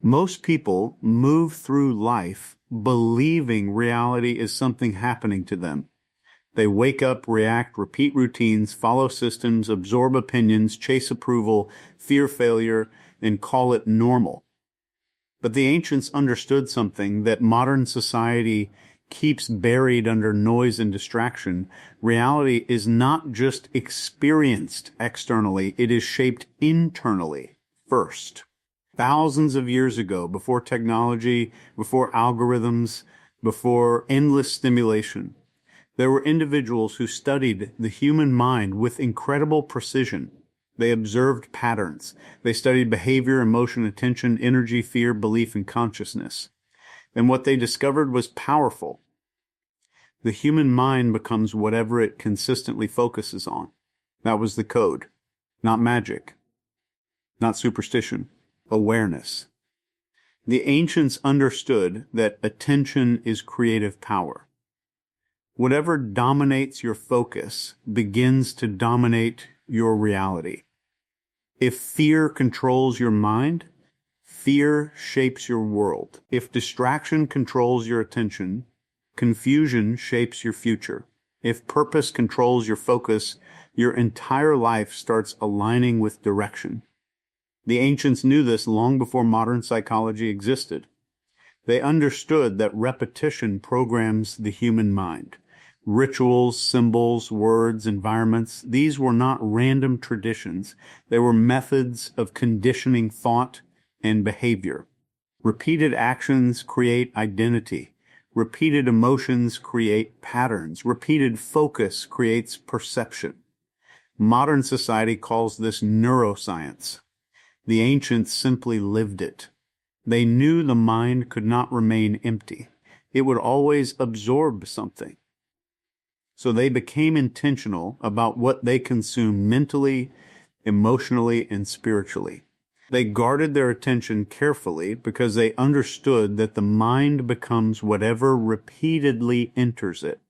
Most people move through life believing reality is something happening to them. They wake up, react, repeat routines, follow systems, absorb opinions, chase approval, fear failure, and call it normal. But the ancients understood something that modern society keeps buried under noise and distraction. Reality is not just experienced externally, it is shaped internally first. Thousands of years ago, before technology, before algorithms, before endless stimulation, there were individuals who studied the human mind with incredible precision. They observed patterns. They studied behavior, emotion, attention, energy, fear, belief, and consciousness. And what they discovered was powerful. The human mind becomes whatever it consistently focuses on. That was the code. Not magic. Not superstition. Awareness. The ancients understood that attention is creative power. Whatever dominates your focus begins to dominate your reality. If fear controls your mind, fear shapes your world. If distraction controls your attention, confusion shapes your future. If purpose controls your focus, your entire life starts aligning with direction. The ancients knew this long before modern psychology existed. They understood that repetition programs the human mind. Rituals, symbols, words, environments, these were not random traditions. They were methods of conditioning thought and behavior. Repeated actions create identity. Repeated emotions create patterns. Repeated focus creates perception. Modern society calls this neuroscience. The ancients simply lived it. They knew the mind could not remain empty. It would always absorb something. So they became intentional about what they consumed mentally, emotionally, and spiritually. They guarded their attention carefully because they understood that the mind becomes whatever repeatedly enters it.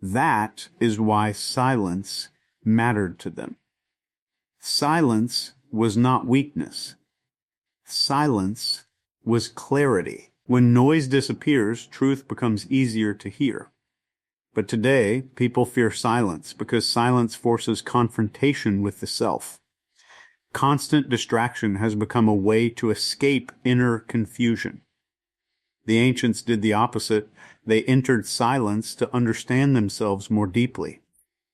That is why silence mattered to them. Silence was not weakness. Silence was clarity. When noise disappears, truth becomes easier to hear. But today, people fear silence because silence forces confrontation with the self. Constant distraction has become a way to escape inner confusion. The ancients did the opposite. They entered silence to understand themselves more deeply.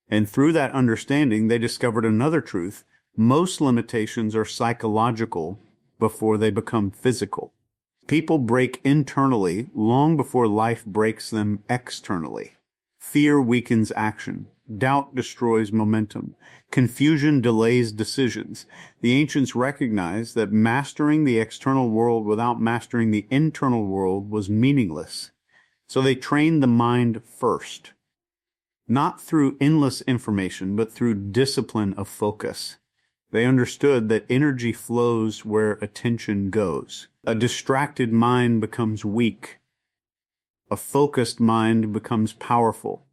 And through that understanding, they discovered another truth. Most limitations are psychological before they become physical. People break internally long before life breaks them externally. Fear weakens action. Doubt destroys momentum. Confusion delays decisions. The ancients recognized that mastering the external world without mastering the internal world was meaningless. So they trained the mind first. Not through endless information, but through discipline of focus. They understood that energy flows where attention goes. A distracted mind becomes weak. A focused mind becomes powerful.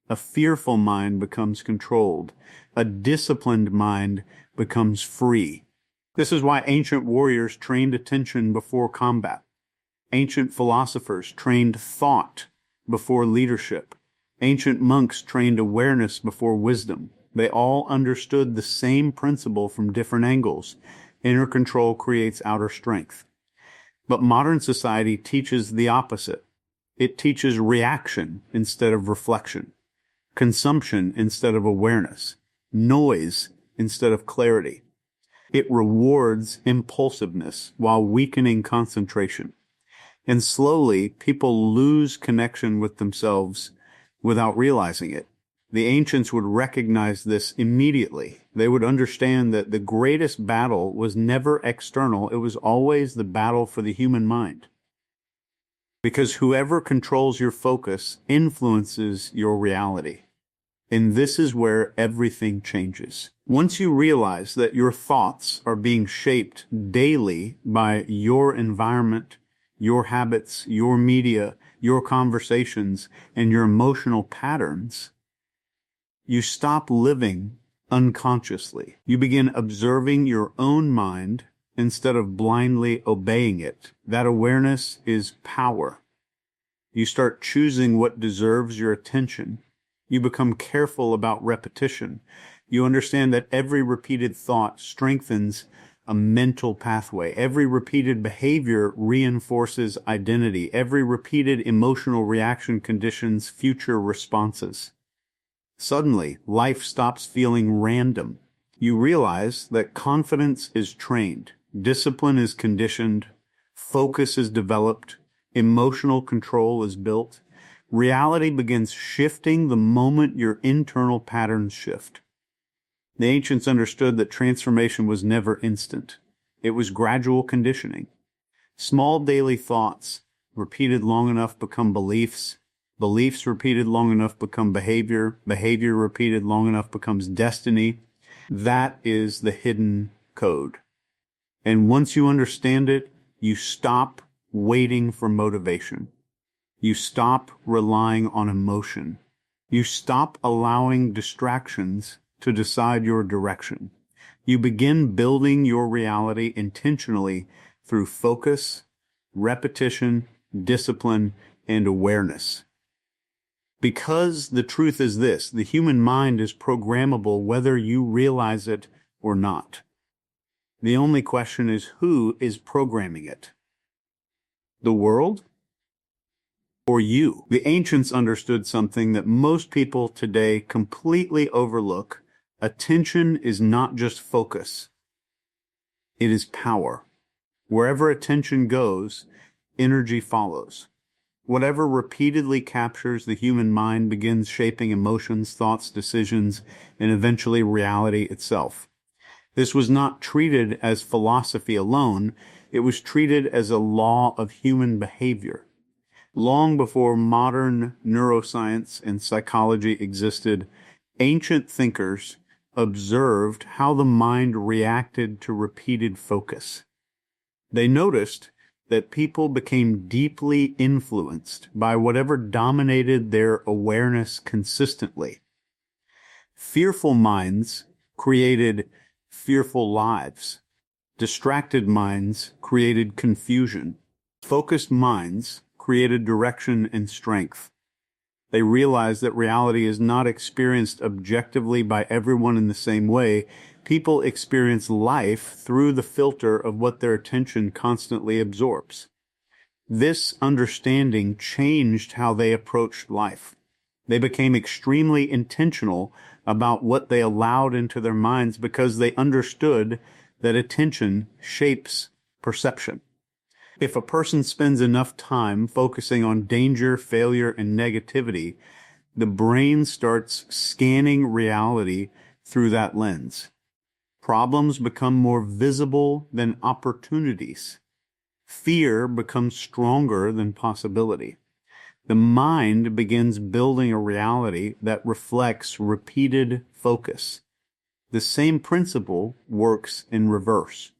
A fearful mind becomes controlled. A disciplined mind becomes free. This is why ancient warriors trained attention before combat. Ancient philosophers trained thought before leadership. Ancient monks trained awareness before wisdom. They all understood the same principle from different angles. Inner control creates outer strength. But modern society teaches the opposite. It teaches reaction instead of reflection, consumption instead of awareness, noise instead of clarity. It rewards impulsiveness while weakening concentration. And slowly, people lose connection with themselves without realizing it. The ancients would recognize this immediately. They would understand that the greatest battle was never external. It was always the battle for the human mind. Because whoever controls your focus influences your reality. And this is where everything changes. Once you realize that your thoughts are being shaped daily by your environment, your habits, your media, your conversations, and your emotional patterns, you stop living unconsciously. You begin observing your own mind instead of blindly obeying it. That awareness is power. You start choosing what deserves your attention. You become careful about repetition. You understand that every repeated thought strengthens a mental pathway. Every repeated behavior reinforces identity. Every repeated emotional reaction conditions future responses. Suddenly, life stops feeling random. You realize that confidence is trained, discipline is conditioned, focus is developed, emotional control is built. Reality begins shifting the moment your internal patterns shift. The ancients understood that transformation was never instant. It was gradual conditioning. Small daily thoughts, repeated long enough, become beliefs. Beliefs repeated long enough become behavior. Behavior repeated long enough becomes destiny. That is the hidden code. And once you understand it, you stop waiting for motivation. You stop relying on emotion. You stop allowing distractions to decide your direction. You begin building your reality intentionally through focus, repetition, discipline, and awareness. Because the truth is this, the human mind is programmable whether you realize it or not. The only question is who is programming it? The world or you? The ancients understood something that most people today completely overlook. Attention is not just focus. It is power. Wherever attention goes, energy follows. Whatever repeatedly captures the human mind begins shaping emotions, thoughts, decisions, and eventually reality itself. This was not treated as philosophy alone, it was treated as a law of human behavior. Long before modern neuroscience and psychology existed, ancient thinkers observed how the mind reacted to repeated focus. They noticed that people became deeply influenced by whatever dominated their awareness consistently. Fearful minds created fearful lives. Distracted minds created confusion. Focused minds created direction and strength. They realized that reality is not experienced objectively by everyone in the same way. People experience life through the filter of what their attention constantly absorbs. This understanding changed how they approached life. They became extremely intentional about what they allowed into their minds because they understood that attention shapes perception. If a person spends enough time focusing on danger, failure, and negativity, the brain starts scanning reality through that lens. Problems become more visible than opportunities. Fear becomes stronger than possibility. The mind begins building a reality that reflects repeated focus. The same principle works in reverse.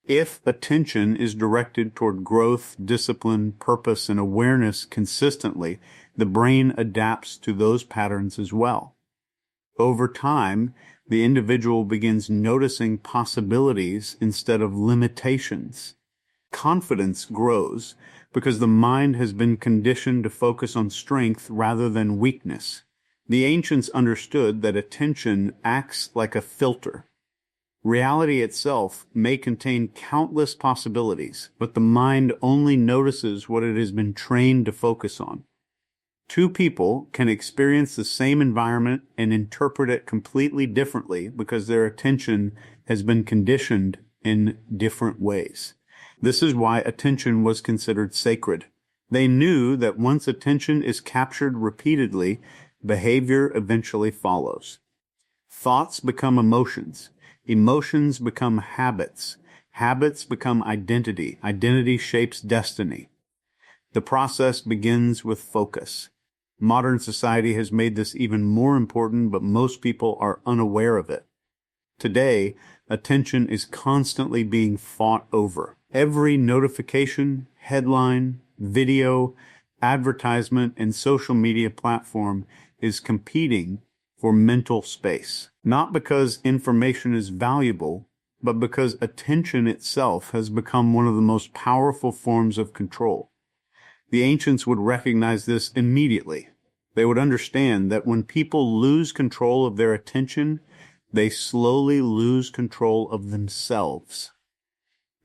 If attention is directed toward growth, discipline, purpose, and awareness consistently, the brain adapts to those patterns as well. Over time, the individual begins noticing possibilities instead of limitations. Confidence grows because the mind has been conditioned to focus on strength rather than weakness. The ancients understood that attention acts like a filter. Reality itself may contain countless possibilities, but the mind only notices what it has been trained to focus on. Two people can experience the same environment and interpret it completely differently because their attention has been conditioned in different ways. This is why attention was considered sacred. They knew that once attention is captured repeatedly, behavior eventually follows. Thoughts become emotions. Emotions become habits. Habits become identity. Identity shapes destiny. The process begins with focus. Modern society has made this even more important, but most people are unaware of it. Today, attention is constantly being fought over. Every notification, headline, video, advertisement, and social media platform is competing for mental space. Not because information is valuable, but because attention itself has become one of the most powerful forms of control. The ancients would recognize this immediately. They would understand that when people lose control of their attention, they slowly lose control of themselves.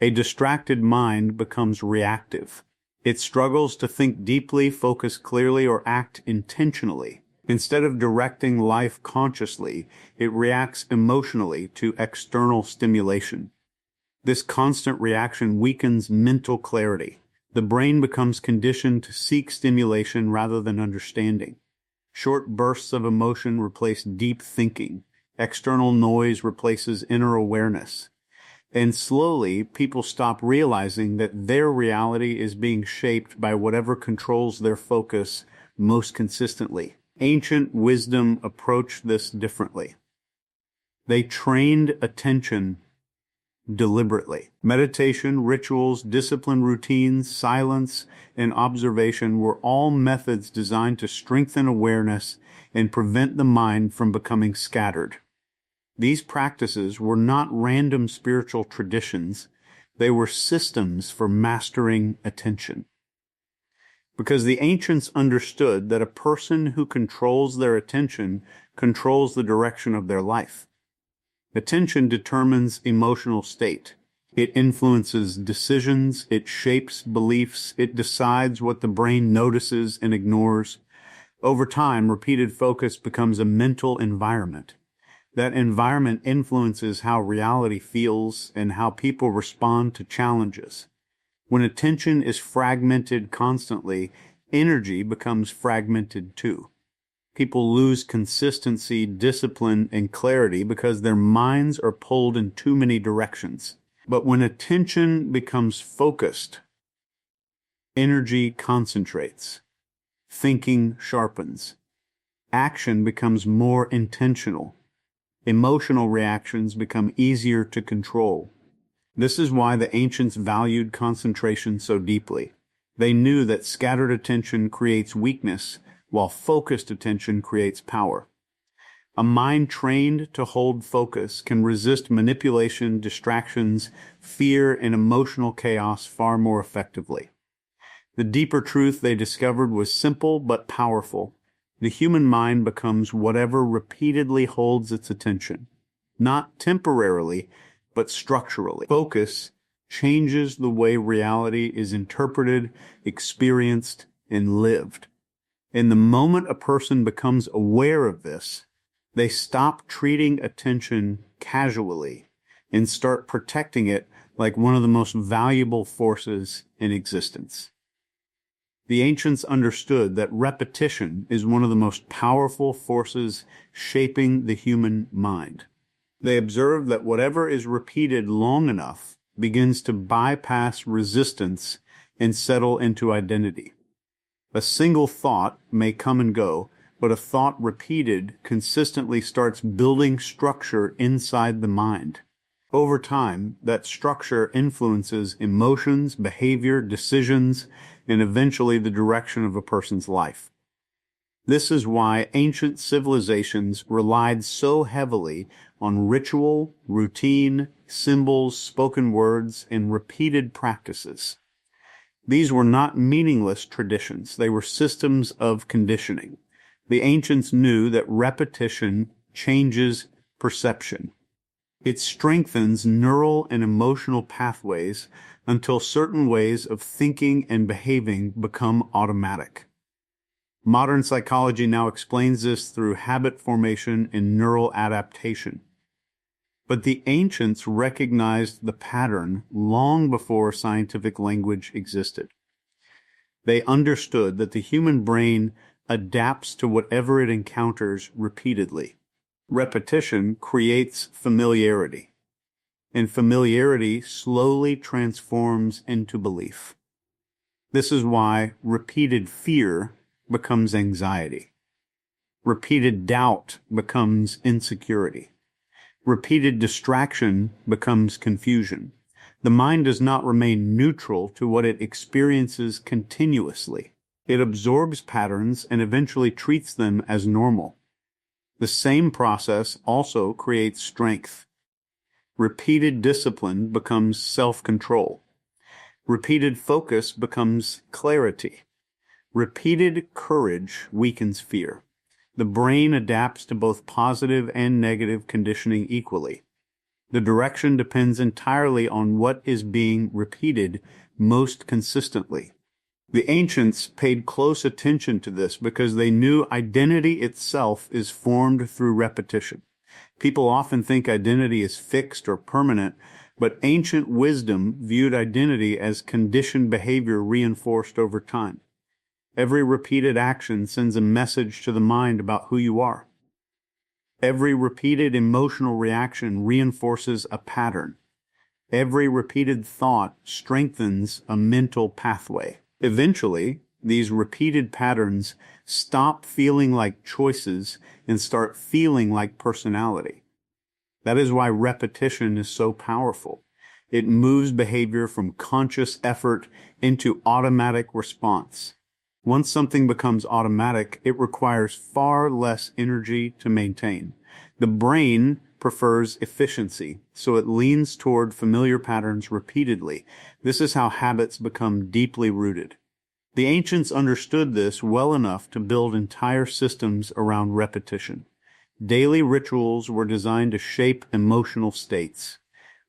A distracted mind becomes reactive. It struggles to think deeply, focus clearly, or act intentionally. Instead of directing life consciously, it reacts emotionally to external stimulation. This constant reaction weakens mental clarity. The brain becomes conditioned to seek stimulation rather than understanding. Short bursts of emotion replace deep thinking. External noise replaces inner awareness. And slowly, people stop realizing that their reality is being shaped by whatever controls their focus most consistently. Ancient wisdom approached this differently. They trained attention deliberately. Meditation, rituals, discipline routines, silence, and observation were all methods designed to strengthen awareness and prevent the mind from becoming scattered. These practices were not random spiritual traditions. They were systems for mastering attention. Because the ancients understood that a person who controls their attention controls the direction of their life. Attention determines emotional state. It influences decisions, it shapes beliefs, it decides what the brain notices and ignores. Over time, repeated focus becomes a mental environment. That environment influences how reality feels and how people respond to challenges. When attention is fragmented constantly, energy becomes fragmented too. People lose consistency, discipline, and clarity because their minds are pulled in too many directions. But when attention becomes focused, energy concentrates, thinking sharpens, action becomes more intentional, emotional reactions become easier to control. This is why the ancients valued concentration so deeply. They knew that scattered attention creates weakness, while focused attention creates power. A mind trained to hold focus can resist manipulation, distractions, fear, and emotional chaos far more effectively. The deeper truth they discovered was simple but powerful. The human mind becomes whatever repeatedly holds its attention, not temporarily, but structurally. Focus changes the way reality is interpreted, experienced, and lived. In the moment a person becomes aware of this, they stop treating attention casually and start protecting it like one of the most valuable forces in existence. The ancients understood that repetition is one of the most powerful forces shaping the human mind. They observed that whatever is repeated long enough begins to bypass resistance and settle into identity. A single thought may come and go, but a thought repeated consistently starts building structure inside the mind. Over time, that structure influences emotions, behavior, decisions, and eventually the direction of a person's life. This is why ancient civilizations relied so heavily on ritual, routine, symbols, spoken words, and repeated practices. These were not meaningless traditions. They were systems of conditioning. The ancients knew that repetition changes perception. It strengthens neural and emotional pathways until certain ways of thinking and behaving become automatic. Modern psychology now explains this through habit formation and neural adaptation. But the ancients recognized the pattern long before scientific language existed. They understood that the human brain adapts to whatever it encounters repeatedly. Repetition creates familiarity, and familiarity slowly transforms into belief. This is why repeated fear becomes anxiety. Repeated doubt becomes insecurity. Repeated distraction becomes confusion. The mind does not remain neutral to what it experiences continuously. It absorbs patterns and eventually treats them as normal. The same process also creates strength. Repeated discipline becomes self-control. Repeated focus becomes clarity. Repeated courage weakens fear. The brain adapts to both positive and negative conditioning equally. The direction depends entirely on what is being repeated most consistently. The ancients paid close attention to this because they knew identity itself is formed through repetition. People often think identity is fixed or permanent, but ancient wisdom viewed identity as conditioned behavior reinforced over time. Every repeated action sends a message to the mind about who you are. Every repeated emotional reaction reinforces a pattern. Every repeated thought strengthens a mental pathway. Eventually, these repeated patterns stop feeling like choices and start feeling like personality. That is why repetition is so powerful. It moves behavior from conscious effort into automatic response. Once something becomes automatic, it requires far less energy to maintain. The brain prefers efficiency, so it leans toward familiar patterns repeatedly. This is how habits become deeply rooted. The ancients understood this well enough to build entire systems around repetition. Daily rituals were designed to shape emotional states.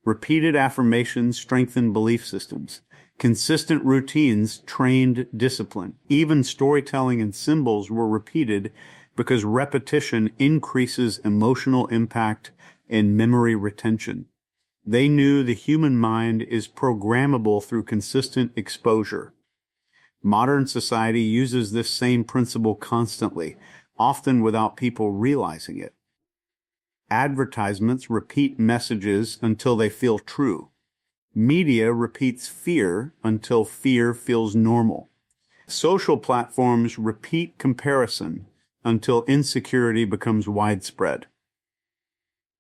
Repeated affirmations strengthened belief systems. Consistent routines trained discipline. Even storytelling and symbols were repeated because repetition increases emotional impact and memory retention. They knew the human mind is programmable through consistent exposure. Modern society uses this same principle constantly, often without people realizing it. Advertisements repeat messages until they feel true. Media repeats fear until fear feels normal. Social platforms repeat comparison until insecurity becomes widespread.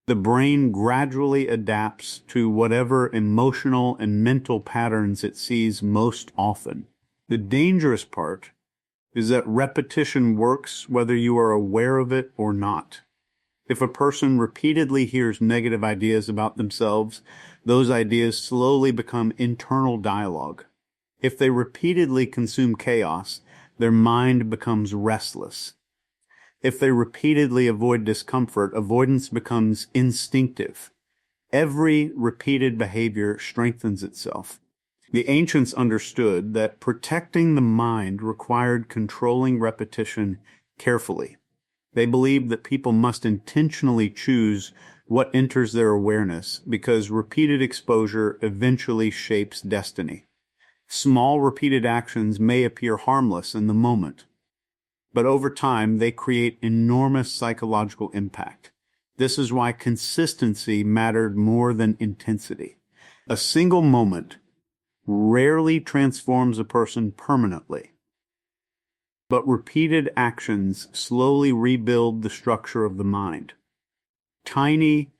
The brain gradually adapts to whatever emotional and mental patterns it sees most often. The dangerous part is that repetition works whether you are aware of it or not. If a person repeatedly hears negative ideas about themselves, those ideas slowly become internal dialogue. If they repeatedly consume chaos, their mind becomes restless. If they repeatedly avoid discomfort, avoidance becomes instinctive. Every repeated behavior strengthens itself. The ancients understood that protecting the mind required controlling repetition carefully. They believed that people must intentionally choose what enters their awareness because repeated exposure eventually shapes destiny. Small repeated actions may appear harmless in the moment, but over time they create enormous psychological impact. This is why consistency mattered more than intensity. A single moment rarely transforms a person permanently, but repeated actions slowly rebuild the structure of the mind. Tiny,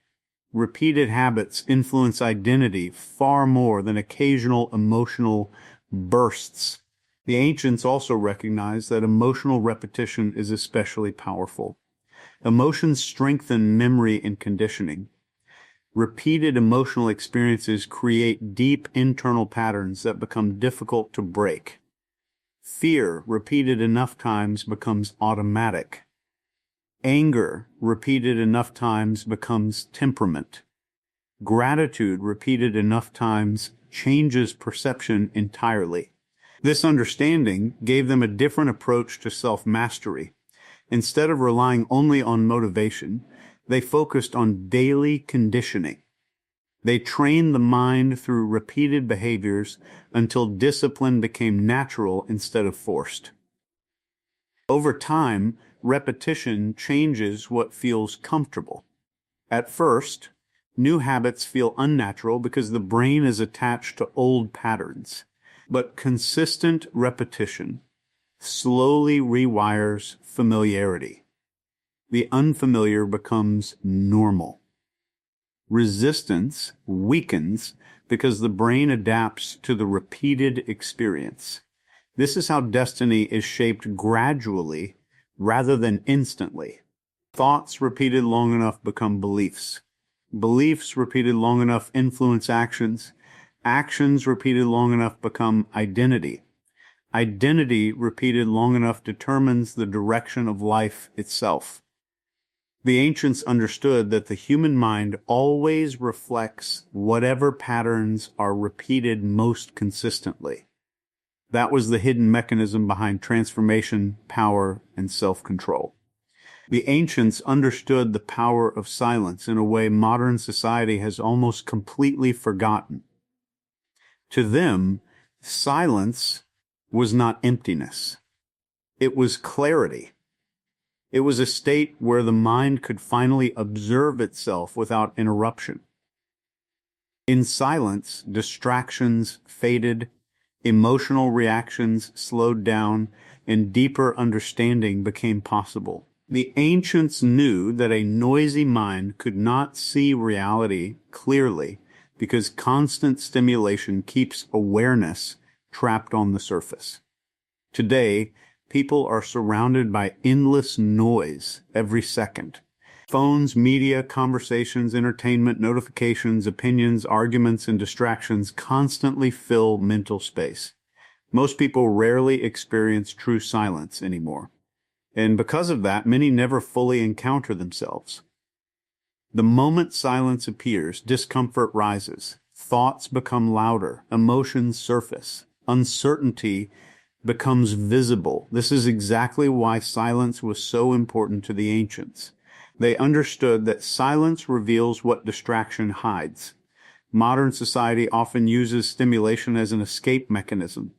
repeated habits influence identity far more than occasional emotional bursts. The ancients also recognized that emotional repetition is especially powerful. Emotions strengthen memory and conditioning. Repeated emotional experiences create deep internal patterns that become difficult to break. Fear, repeated enough times, becomes automatic. Anger, repeated enough times, becomes temperament. Gratitude, repeated enough times, changes perception entirely. This understanding gave them a different approach to self-mastery. Instead of relying only on motivation, they focused on daily conditioning. They trained the mind through repeated behaviors until discipline became natural instead of forced. Over time, repetition changes what feels comfortable. At first, new habits feel unnatural because the brain is attached to old patterns. But consistent repetition slowly rewires familiarity. The unfamiliar becomes normal. Resistance weakens because the brain adapts to the repeated experience. This is how destiny is shaped gradually rather than instantly. Thoughts repeated long enough become beliefs. Beliefs repeated long enough influence actions. Actions repeated long enough become identity. Identity repeated long enough determines the direction of life itself. The ancients understood that the human mind always reflects whatever patterns are repeated most consistently. That was the hidden mechanism behind transformation, power, and self-control. The ancients understood the power of silence in a way modern society has almost completely forgotten. To them, silence was not emptiness. It was clarity. It was a state where the mind could finally observe itself without interruption. In silence, distractions faded, emotional reactions slowed down, and deeper understanding became possible. The ancients knew that a noisy mind could not see reality clearly because constant stimulation keeps awareness trapped on the surface. Today, people are surrounded by endless noise every second. Phones, media, conversations, entertainment, notifications, opinions, arguments, and distractions constantly fill mental space. Most people rarely experience true silence anymore. And because of that, many never fully encounter themselves. The moment silence appears, discomfort rises. Thoughts become louder. Emotions surface. Uncertainty becomes visible. This is exactly why silence was so important to the ancients. They understood that silence reveals what distraction hides. Modern society often uses stimulation as an escape mechanism.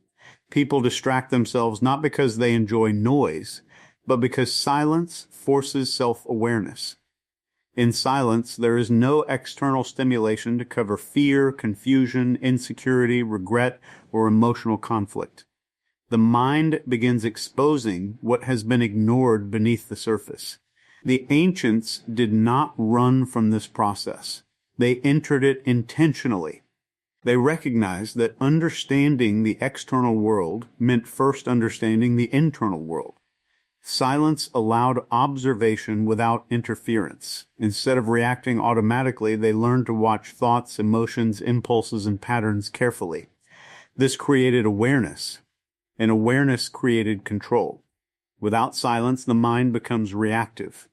People distract themselves not because they enjoy noise, but because silence forces self-awareness. In silence, there is no external stimulation to cover fear, confusion, insecurity, regret, or emotional conflict. The mind begins exposing what has been ignored beneath the surface. The ancients did not run from this process. They entered it intentionally. They recognized that understanding the external world meant first understanding the internal world. Silence allowed observation without interference. Instead of reacting automatically, they learned to watch thoughts, emotions, impulses, and patterns carefully. This created awareness, and awareness created control. Without silence, the mind becomes reactive.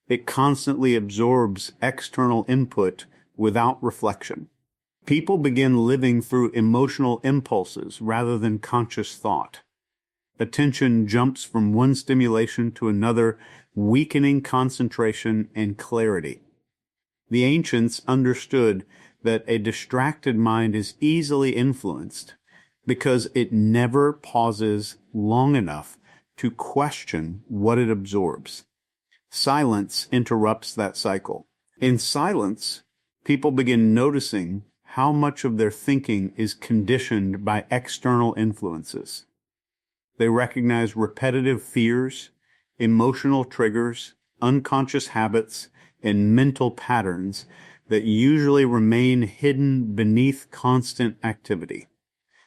It constantly absorbs external input without reflection. People begin living through emotional impulses rather than conscious thought. Attention jumps from one stimulation to another, weakening concentration and clarity. The ancients understood that a distracted mind is easily influenced because it never pauses long enough to question what it absorbs. Silence interrupts that cycle. In silence, people begin noticing how much of their thinking is conditioned by external influences. They recognize repetitive fears, emotional triggers, unconscious habits, and mental patterns that usually remain hidden beneath constant activity.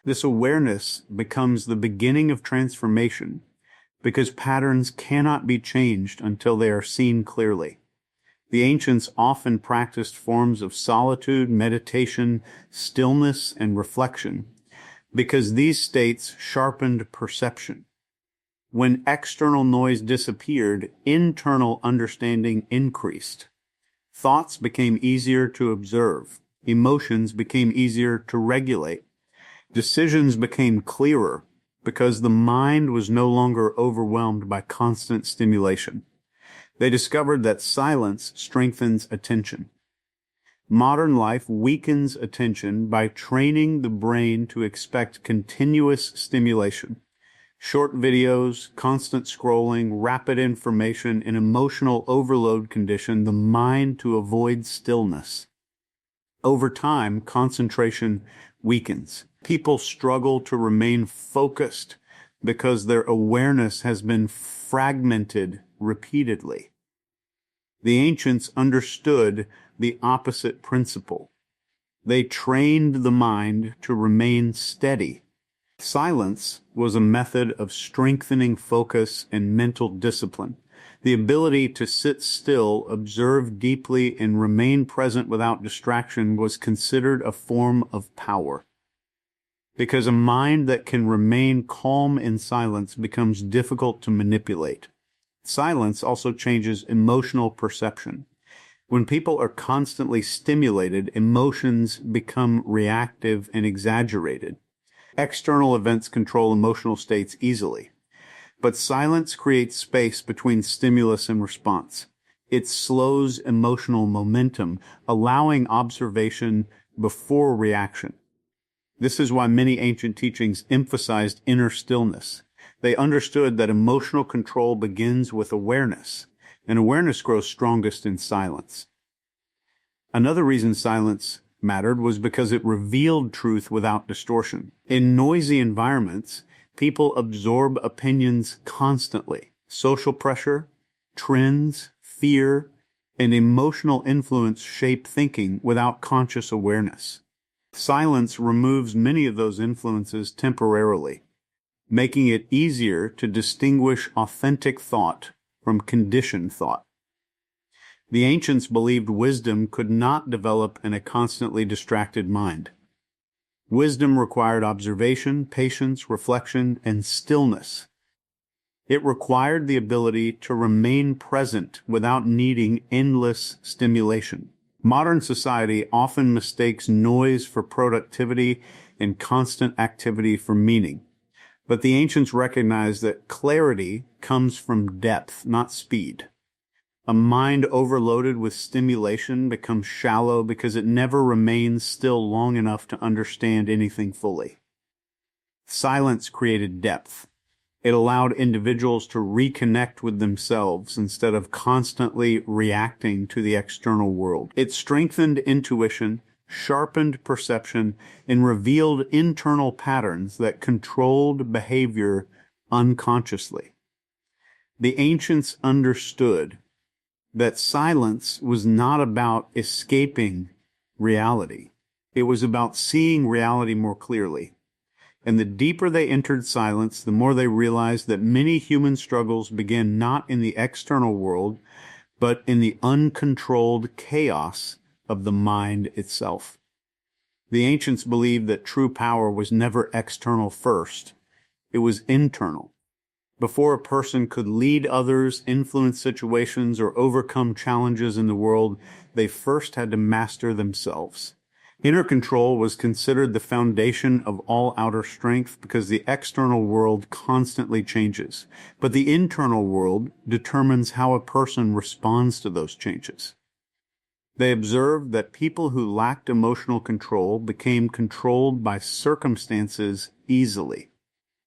This awareness becomes the beginning of transformation because patterns cannot be changed until they are seen clearly. The ancients often practiced forms of solitude, meditation, stillness, and reflection because these states sharpened perception. When external noise disappeared, internal understanding increased. Thoughts became easier to observe. Emotions became easier to regulate. Decisions became clearer because the mind was no longer overwhelmed by constant stimulation. They discovered that silence strengthens attention. Modern life weakens attention by training the brain to expect continuous stimulation. Short videos, constant scrolling, rapid information, and emotional overload condition the mind to avoid stillness. Over time, concentration weakens. People struggle to remain focused because their awareness has been fragmented repeatedly. The ancients understood the opposite principle. They trained the mind to remain steady. Silence was a method of strengthening focus and mental discipline. The ability to sit still, observe deeply, and remain present without distraction was considered a form of power. Because a mind that can remain calm in silence becomes difficult to manipulate. Silence also changes emotional perception. When people are constantly stimulated, emotions become reactive and exaggerated. External events control emotional states easily, but silence creates space between stimulus and response. It slows emotional momentum, allowing observation before reaction. This is why many ancient teachings emphasized inner stillness. They understood that emotional control begins with awareness, and awareness grows strongest in silence. Another reason silence mattered was because it revealed truth without distortion. In noisy environments, people absorb opinions constantly. Social pressure, trends, fear, and emotional influence shape thinking without conscious awareness. Silence removes many of those influences temporarily, making it easier to distinguish authentic thought from conditioned thought. The ancients believed wisdom could not develop in a constantly distracted mind. Wisdom required observation, patience, reflection, and stillness. It required the ability to remain present without needing endless stimulation. Modern society often mistakes noise for productivity and constant activity for meaning. But the ancients recognized that clarity comes from depth, not speed. A mind overloaded with stimulation becomes shallow because it never remains still long enough to understand anything fully. Silence created depth. It allowed individuals to reconnect with themselves instead of constantly reacting to the external world. It strengthened intuition, sharpened perception, and revealed internal patterns that controlled behavior unconsciously. The ancients understood that silence was not about escaping reality. It was about seeing reality more clearly. And the deeper they entered silence, the more they realized that many human struggles begin not in the external world, but in the uncontrolled chaos of the mind itself. The ancients believed that true power was never external first. It was internal. Before a person could lead others, influence situations, or overcome challenges in the world, they first had to master themselves. Inner control was considered the foundation of all outer strength because the external world constantly changes, but the internal world determines how a person responds to those changes. They observed that people who lacked emotional control became controlled by circumstances easily.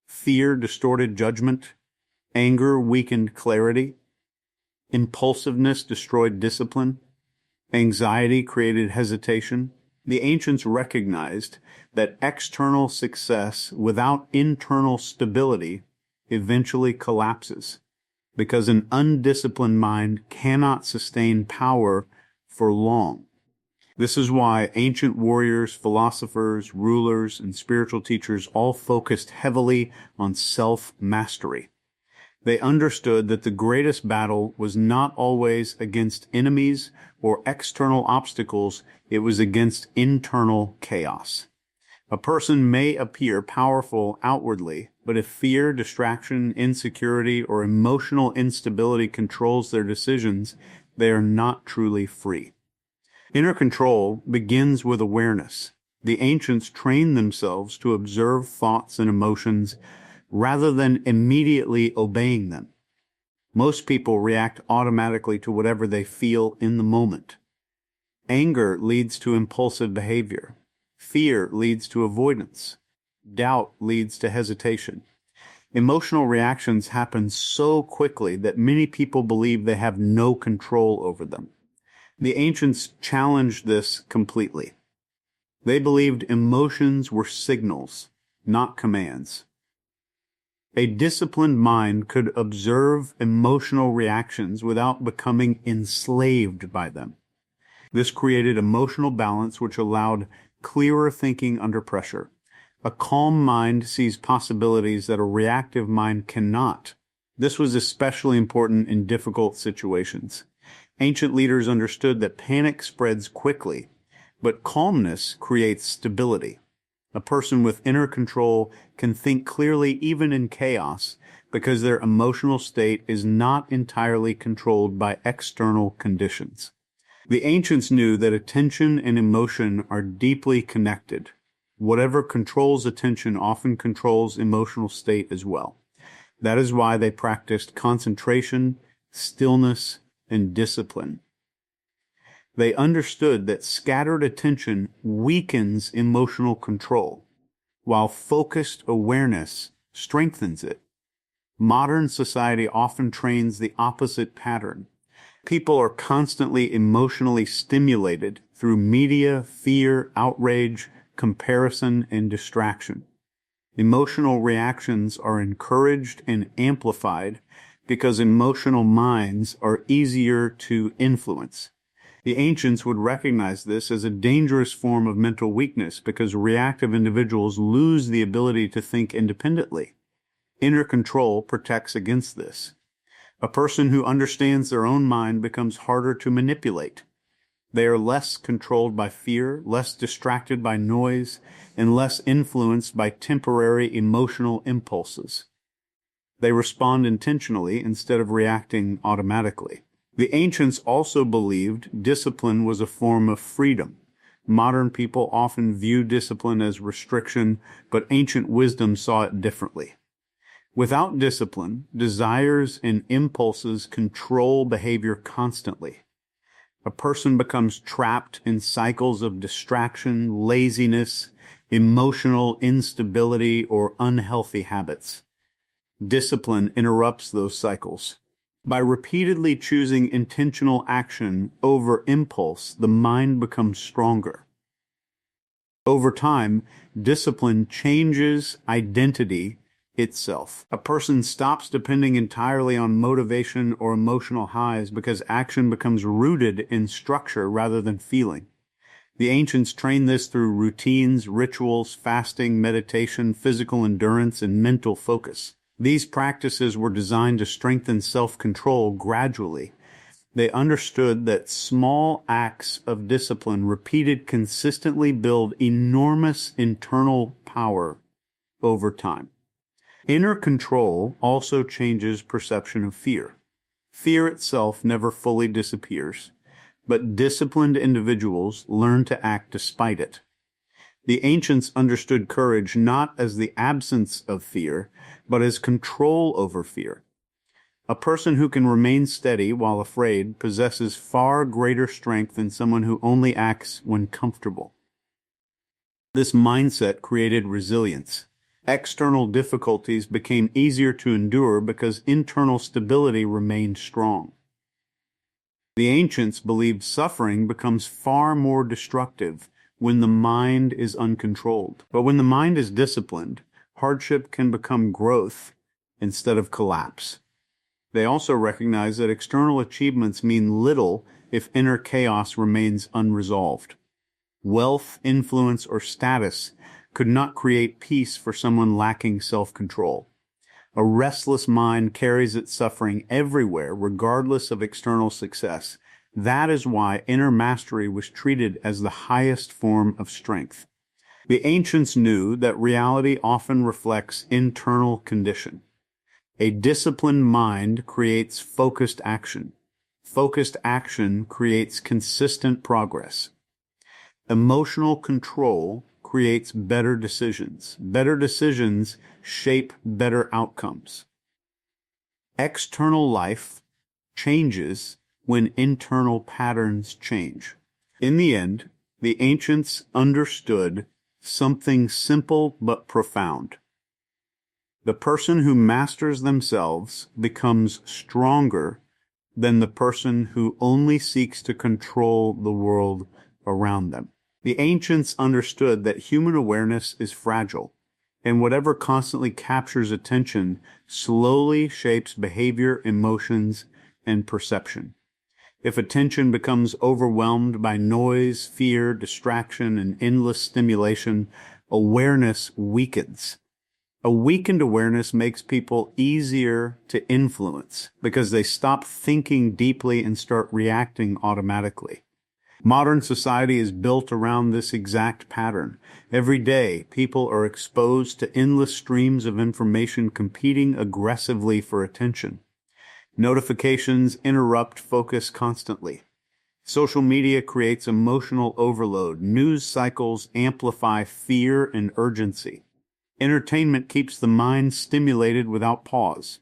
Fear distorted judgment. Anger weakened clarity. Impulsiveness destroyed discipline. Anxiety created hesitation. The ancients recognized that external success without internal stability eventually collapses, because an undisciplined mind cannot sustain power for long. This is why ancient warriors, philosophers, rulers, and spiritual teachers all focused heavily on self-mastery. They understood that the greatest battle was not always against enemies or external obstacles, it was against internal chaos. A person may appear powerful outwardly, but if fear, distraction, insecurity, or emotional instability controls their decisions, they are not truly free. Inner control begins with awareness. The ancients trained themselves to observe thoughts and emotions rather than immediately obeying them. Most people react automatically to whatever they feel in the moment. Anger leads to impulsive behavior. Fear leads to avoidance. Doubt leads to hesitation. Emotional reactions happen so quickly that many people believe they have no control over them. The ancients challenged this completely. They believed emotions were signals, not commands. A disciplined mind could observe emotional reactions without becoming enslaved by them. This created emotional balance, which allowed clearer thinking under pressure. A calm mind sees possibilities that a reactive mind cannot. This was especially important in difficult situations. Ancient leaders understood that panic spreads quickly, but calmness creates stability. A person with inner control can think clearly even in chaos because their emotional state is not entirely controlled by external conditions. The ancients knew that attention and emotion are deeply connected. Whatever controls attention often controls emotional state as well. That is why they practiced concentration, stillness, and discipline. They understood that scattered attention weakens emotional control, while focused awareness strengthens it. Modern society often trains the opposite pattern. People are constantly emotionally stimulated through media, fear, outrage, comparison, and distraction. Emotional reactions are encouraged and amplified because emotional minds are easier to influence. The ancients would recognize this as a dangerous form of mental weakness because reactive individuals lose the ability to think independently. Inner control protects against this. A person who understands their own mind becomes harder to manipulate. They are less controlled by fear, less distracted by noise, and less influenced by temporary emotional impulses. They respond intentionally instead of reacting automatically. The ancients also believed discipline was a form of freedom. Modern people often view discipline as restriction, but ancient wisdom saw it differently. Without discipline, desires and impulses control behavior constantly. A person becomes trapped in cycles of distraction, laziness, emotional instability, or unhealthy habits. Discipline interrupts those cycles. By repeatedly choosing intentional action over impulse, the mind becomes stronger. Over time, discipline changes identity itself. A person stops depending entirely on motivation or emotional highs because action becomes rooted in structure rather than feeling. The ancients trained this through routines, rituals, fasting, meditation, physical endurance, and mental focus. These practices were designed to strengthen self-control gradually. They understood that small acts of discipline repeated consistently build enormous internal power over time. Inner control also changes perception of fear. Fear itself never fully disappears, but disciplined individuals learn to act despite it. The ancients understood courage not as the absence of fear, but as control over fear. A person who can remain steady while afraid possesses far greater strength than someone who only acts when comfortable. This mindset created resilience. External difficulties became easier to endure because internal stability remained strong. The ancients believed suffering becomes far more destructive when the mind is uncontrolled. But when the mind is disciplined, hardship can become growth instead of collapse. They also recognize that external achievements mean little if inner chaos remains unresolved. Wealth, influence, or status could not create peace for someone lacking self-control. A restless mind carries its suffering everywhere, regardless of external success. That is why inner mastery was treated as the highest form of strength. The ancients knew that reality often reflects internal condition. A disciplined mind creates focused action. Focused action creates consistent progress. Emotional control creates better decisions. Better decisions shape better outcomes. External life changes when internal patterns change. In the end, the ancients understood something simple but profound. The person who masters themselves becomes stronger than the person who only seeks to control the world around them. The ancients understood that human awareness is fragile, and whatever constantly captures attention slowly shapes behavior, emotions, and perception. If attention becomes overwhelmed by noise, fear, distraction, and endless stimulation, awareness weakens. A weakened awareness makes people easier to influence because they stop thinking deeply and start reacting automatically. Modern society is built around this exact pattern. Every day, people are exposed to endless streams of information competing aggressively for attention. Notifications interrupt focus constantly. Social media creates emotional overload. News cycles amplify fear and urgency. Entertainment keeps the mind stimulated without pause.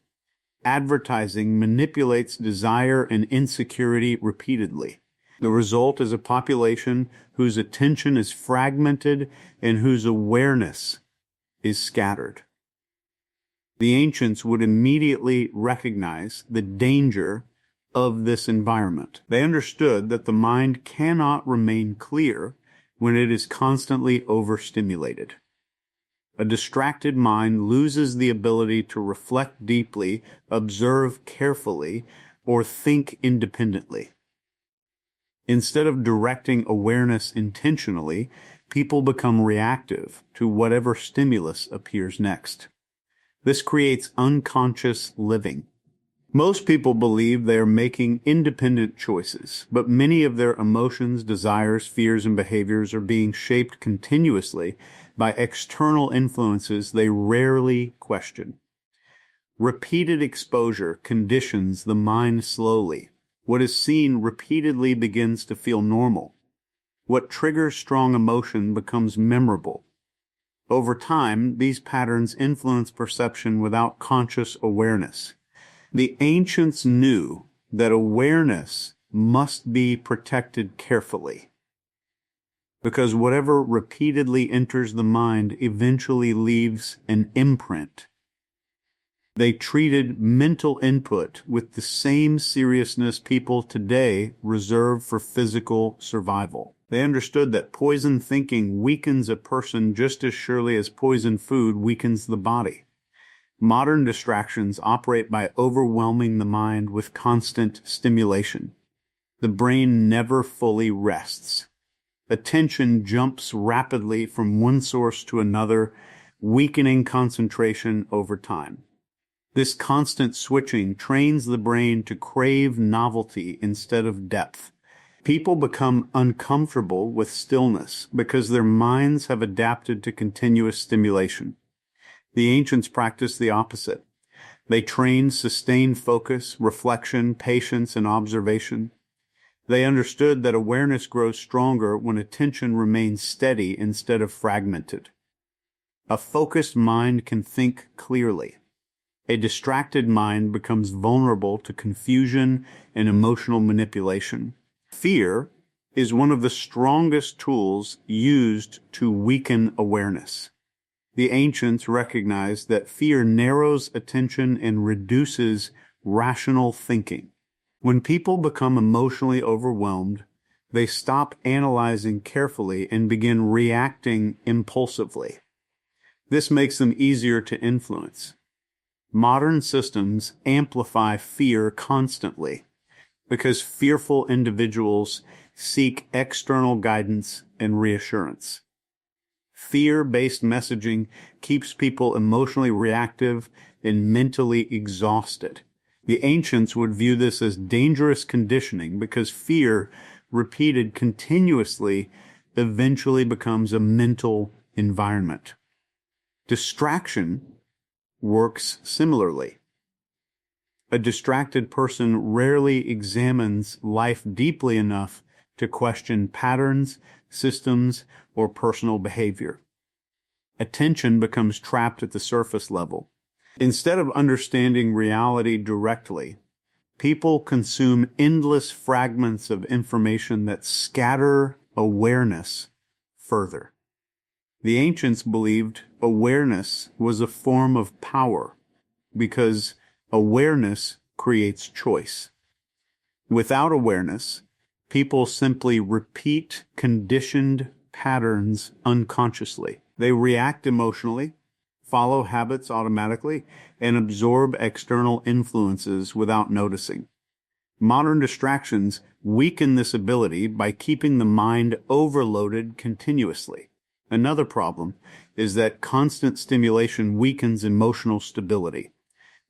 Advertising manipulates desire and insecurity repeatedly. The result is a population whose attention is fragmented and whose awareness is scattered. The ancients would immediately recognize the danger of this environment. They understood that the mind cannot remain clear when it is constantly overstimulated. A distracted mind loses the ability to reflect deeply, observe carefully, or think independently. Instead of directing awareness intentionally, people become reactive to whatever stimulus appears next. This creates unconscious living. Most people believe they are making independent choices, but many of their emotions, desires, fears, and behaviors are being shaped continuously by external influences they rarely question. Repeated exposure conditions the mind slowly. What is seen repeatedly begins to feel normal. What triggers strong emotion becomes memorable. Over time, these patterns influence perception without conscious awareness. The ancients knew that awareness must be protected carefully, because whatever repeatedly enters the mind eventually leaves an imprint. They treated mental input with the same seriousness people today reserve for physical survival. They understood that poison thinking weakens a person just as surely as poison food weakens the body. Modern distractions operate by overwhelming the mind with constant stimulation. The brain never fully rests. Attention jumps rapidly from one source to another, weakening concentration over time. This constant switching trains the brain to crave novelty instead of depth. People become uncomfortable with stillness because their minds have adapted to continuous stimulation. The ancients practiced the opposite. They trained sustained focus, reflection, patience, and observation. They understood that awareness grows stronger when attention remains steady instead of fragmented. A focused mind can think clearly. A distracted mind becomes vulnerable to confusion and emotional manipulation. Fear is one of the strongest tools used to weaken awareness. The ancients recognized that fear narrows attention and reduces rational thinking. When people become emotionally overwhelmed, they stop analyzing carefully and begin reacting impulsively. This makes them easier to influence. Modern systems amplify fear constantly because fearful individuals seek external guidance and reassurance. Fear-based messaging keeps people emotionally reactive and mentally exhausted. The ancients would view this as dangerous conditioning because fear, repeated continuously, eventually becomes a mental environment. Distraction works similarly. A distracted person rarely examines life deeply enough to question patterns, systems, or personal behavior. Attention becomes trapped at the surface level. Instead of understanding reality directly, people consume endless fragments of information that scatter awareness further. The ancients believed awareness was a form of power because awareness creates choice. Without awareness, people simply repeat conditioned patterns unconsciously. They react emotionally, follow habits automatically, and absorb external influences without noticing. Modern distractions weaken this ability by keeping the mind overloaded continuously. Another problem is that constant stimulation weakens emotional stability.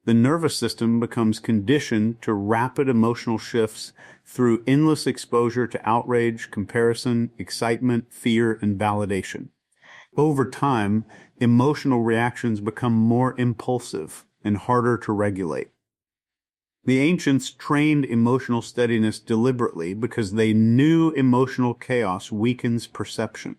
The nervous system becomes conditioned to rapid emotional shifts through endless exposure to outrage, comparison, excitement, fear, and validation. Over time, emotional reactions become more impulsive and harder to regulate. The ancients trained emotional steadiness deliberately because they knew emotional chaos weakens perception.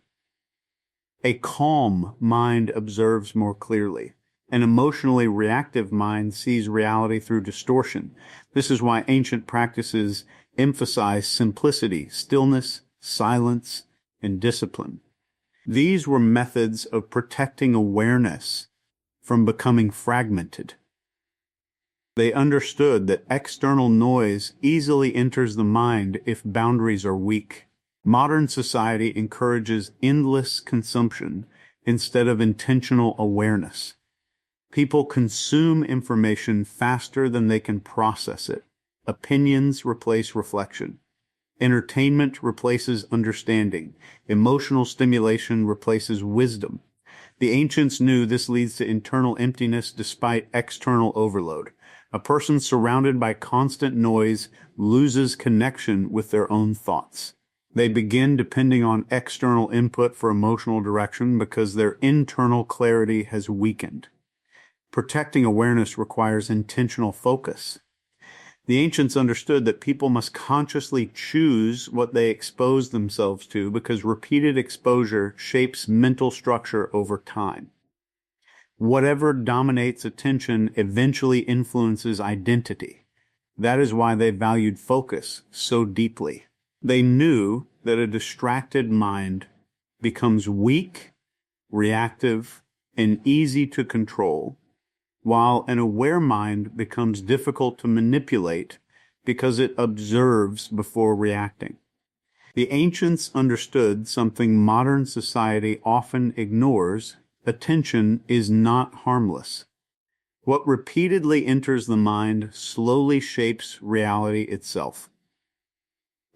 A calm mind observes more clearly. An emotionally reactive mind sees reality through distortion. This is why ancient practices emphasize simplicity, stillness, silence, and discipline. These were methods of protecting awareness from becoming fragmented. They understood that external noise easily enters the mind if boundaries are weak. Modern society encourages endless consumption instead of intentional awareness. People consume information faster than they can process it. Opinions replace reflection. Entertainment replaces understanding. Emotional stimulation replaces wisdom. The ancients knew this leads to internal emptiness despite external overload. A person surrounded by constant noise loses connection with their own thoughts. They begin depending on external input for emotional direction because their internal clarity has weakened. Protecting awareness requires intentional focus. The ancients understood that people must consciously choose what they expose themselves to because repeated exposure shapes mental structure over time. Whatever dominates attention eventually influences identity. That is why they valued focus so deeply. They knew that a distracted mind becomes weak, reactive, and easy to control, while an aware mind becomes difficult to manipulate because it observes before reacting. The ancients understood something modern society often ignores: attention is not harmless. What repeatedly enters the mind slowly shapes reality itself.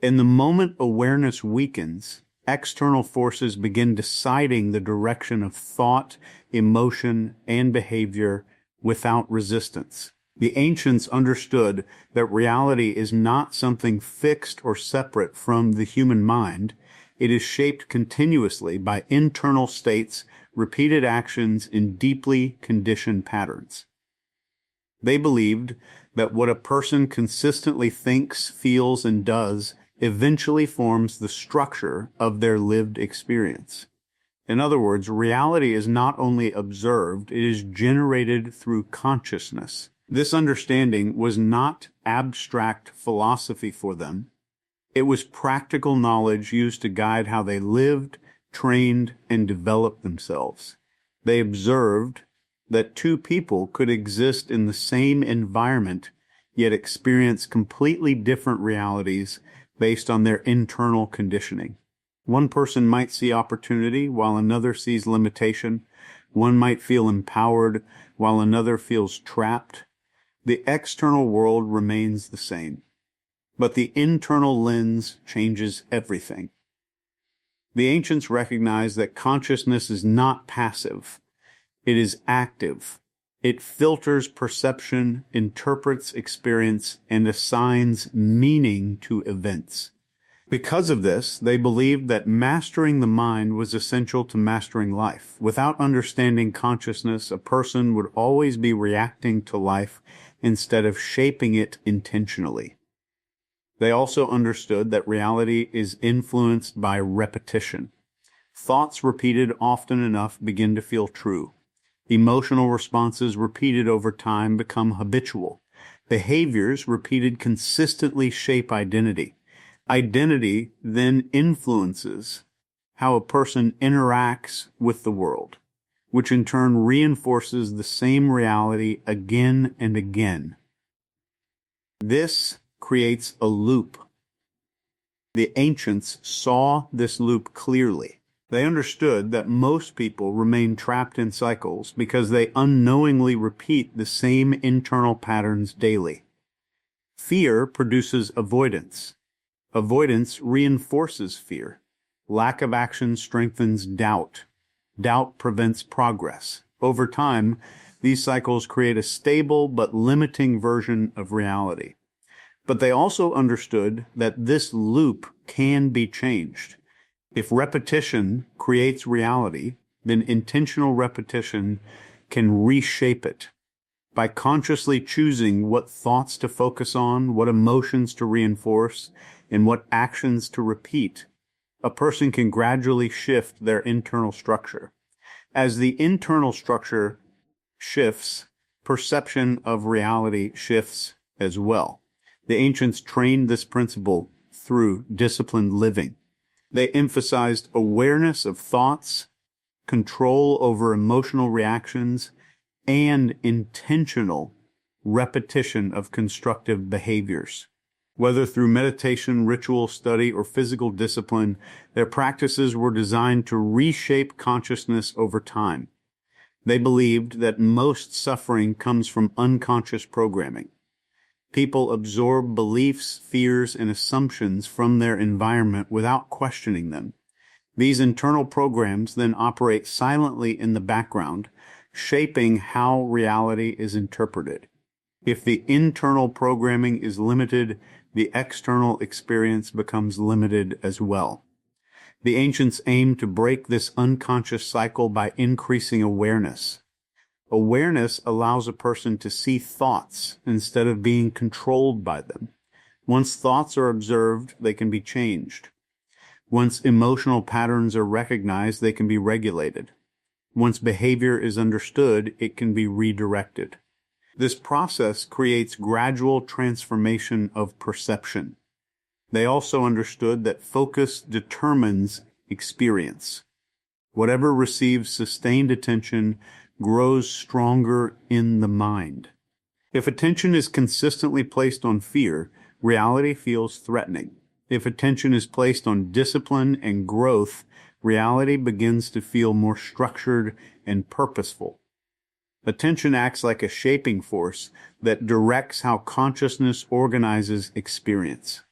In the moment awareness weakens, external forces begin deciding the direction of thought, emotion, and behavior without resistance. The ancients understood that reality is not something fixed or separate from the human mind. It is shaped continuously by internal states, repeated actions, and deeply conditioned patterns. They believed that what a person consistently thinks, feels, and does eventually forms the structure of their lived experience. In other words, reality is not only observed, it is generated through consciousness. This understanding was not abstract philosophy for them. It was practical knowledge used to guide how they lived, trained, and developed themselves. They observed that two people could exist in the same environment, yet experience completely different realities based on their internal conditioning. One person might see opportunity while another sees limitation. One might feel empowered while another feels trapped. The external world remains the same, but the internal lens changes everything. The ancients recognized that consciousness is not passive. It is active. It filters perception, interprets experience, and assigns meaning to events. Because of this, they believed that mastering the mind was essential to mastering life. Without understanding consciousness, a person would always be reacting to life instead of shaping it intentionally. They also understood that reality is influenced by repetition. Thoughts repeated often enough begin to feel true. Emotional responses repeated over time become habitual. Behaviors repeated consistently shape identity. Identity then influences how a person interacts with the world, which in turn reinforces the same reality again and again. This creates a loop. The ancients saw this loop clearly. They understood that most people remain trapped in cycles because they unknowingly repeat the same internal patterns daily. Fear produces avoidance. Avoidance reinforces fear. Lack of action strengthens doubt. Doubt prevents progress. Over time, these cycles create a stable but limiting version of reality. But they also understood that this loop can be changed. If repetition creates reality, then intentional repetition can reshape it. By consciously choosing what thoughts to focus on, what emotions to reinforce, and what actions to repeat, a person can gradually shift their internal structure. As the internal structure shifts, perception of reality shifts as well. The ancients trained this principle through disciplined living. They emphasized awareness of thoughts, control over emotional reactions, and intentional repetition of constructive behaviors. Whether through meditation, ritual study, or physical discipline, their practices were designed to reshape consciousness over time. They believed that most suffering comes from unconscious programming. People absorb beliefs, fears, and assumptions from their environment without questioning them. These internal programs then operate silently in the background, shaping how reality is interpreted. If the internal programming is limited, the external experience becomes limited as well. The ancients aimed to break this unconscious cycle by increasing awareness. Awareness allows a person to see thoughts instead of being controlled by them. Once thoughts are observed, they can be changed. Once emotional patterns are recognized, they can be regulated. Once behavior is understood, it can be redirected. This process creates gradual transformation of perception. They also understood that focus determines experience. Whatever receives sustained attention grows stronger in the mind. If attention is consistently placed on fear, reality feels threatening. If attention is placed on discipline and growth, reality begins to feel more structured and purposeful. Attention acts like a shaping force that directs how consciousness organizes experience.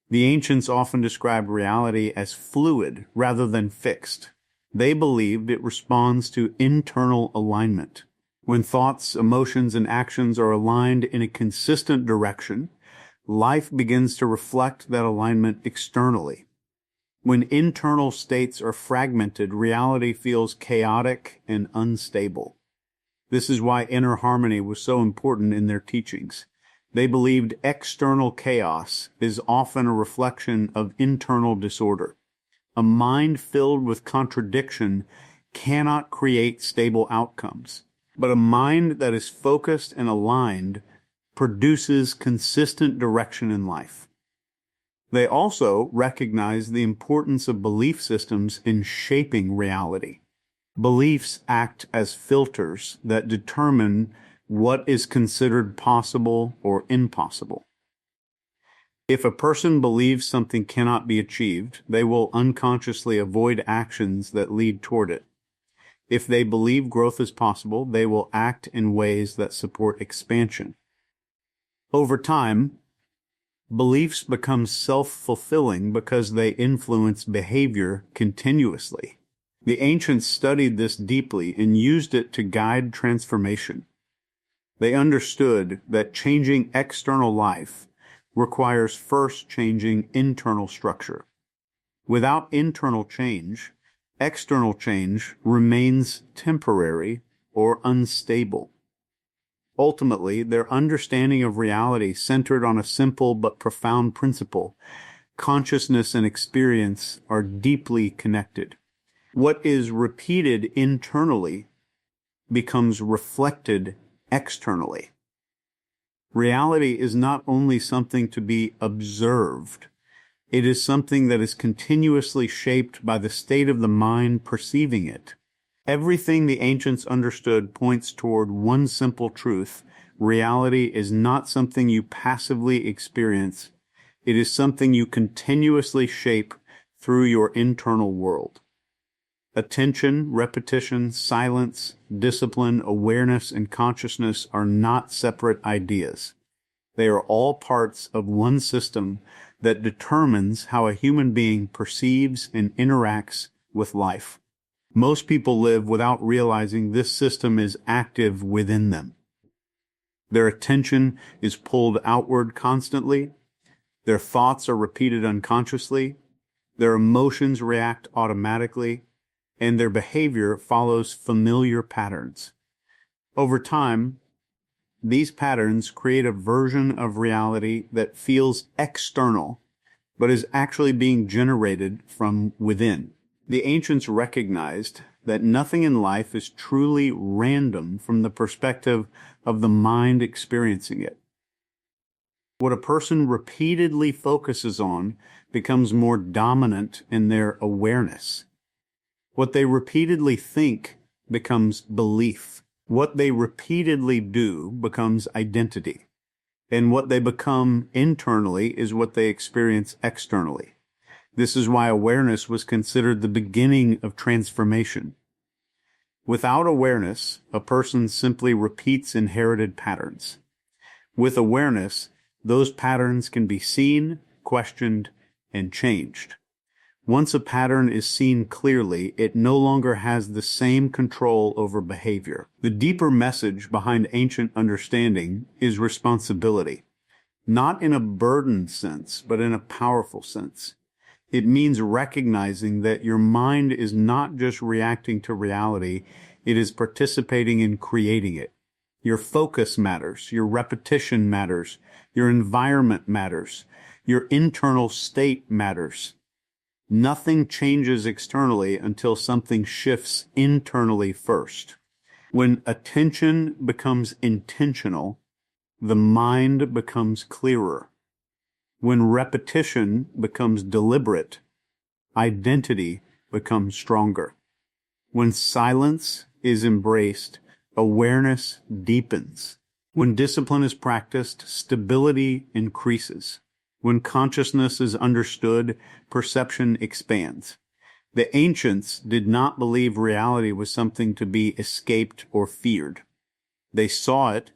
The ancients often described reality as fluid rather than fixed. They believed it responds to internal alignment. When thoughts, emotions, and actions are aligned in a consistent direction, life begins to reflect that alignment externally. When internal states are fragmented, reality feels chaotic and unstable. This is why inner harmony was so important in their teachings. They believed external chaos is often a reflection of internal disorder. A mind filled with contradiction cannot create stable outcomes, but a mind that is focused and aligned produces consistent direction in life. They also recognize the importance of belief systems in shaping reality. Beliefs act as filters that determine what is considered possible or impossible. If a person believes something cannot be achieved, they will unconsciously avoid actions that lead toward it. If they believe growth is possible, they will act in ways that support expansion. Over time, beliefs become self-fulfilling because they influence behavior continuously. The ancients studied this deeply and used it to guide transformation. They understood that changing external life requires first changing internal structure. Without internal change, external change remains temporary or unstable. Ultimately, their understanding of reality centered on a simple but profound principle. Consciousness and experience are deeply connected. What is repeated internally becomes reflected externally. Reality is not only something to be observed, it is something that is continuously shaped by the state of the mind perceiving it. Everything the ancients understood points toward one simple truth. Reality is not something you passively experience. It is something you continuously shape through your internal world. Attention, repetition, silence, discipline, awareness, and consciousness are not separate ideas. They are all parts of one system that determines how a human being perceives and interacts with life. Most people live without realizing this system is active within them. Their attention is pulled outward constantly. Their thoughts are repeated unconsciously. Their emotions react automatically, and their behavior follows familiar patterns. Over time, these patterns create a version of reality that feels external, but is actually being generated from within. The ancients recognized that nothing in life is truly random from the perspective of the mind experiencing it. What a person repeatedly focuses on becomes more dominant in their awareness. What they repeatedly think becomes belief. What they repeatedly do becomes identity. And what they become internally is what they experience externally. This is why awareness was considered the beginning of transformation. Without awareness, a person simply repeats inherited patterns. With awareness, those patterns can be seen, questioned, and changed. Once a pattern is seen clearly, it no longer has the same control over behavior. The deeper message behind ancient understanding is responsibility, not in a burdened sense, but in a powerful sense. It means recognizing that your mind is not just reacting to reality, it is participating in creating it. Your focus matters, your repetition matters, your environment matters, your internal state matters. Nothing changes externally until something shifts internally first. When attention becomes intentional, the mind becomes clearer. When repetition becomes deliberate, identity becomes stronger. When silence is embraced, awareness deepens. When discipline is practiced, stability increases. When consciousness is understood, perception expands. The ancients did not believe reality was something to be escaped or feared. They saw it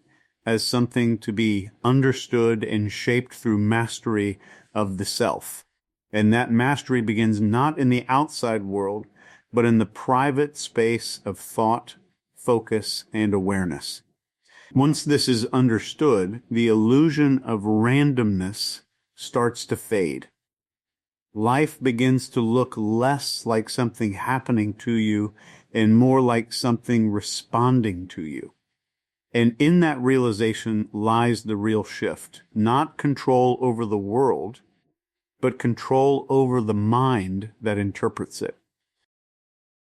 as something to be understood and shaped through mastery of the self. And that mastery begins not in the outside world, but in the private space of thought, focus, and awareness. Once this is understood, the illusion of randomness starts to fade. Life begins to look less like something happening to you and more like something responding to you. And in that realization lies the real shift, not control over the world, but control over the mind that interprets it.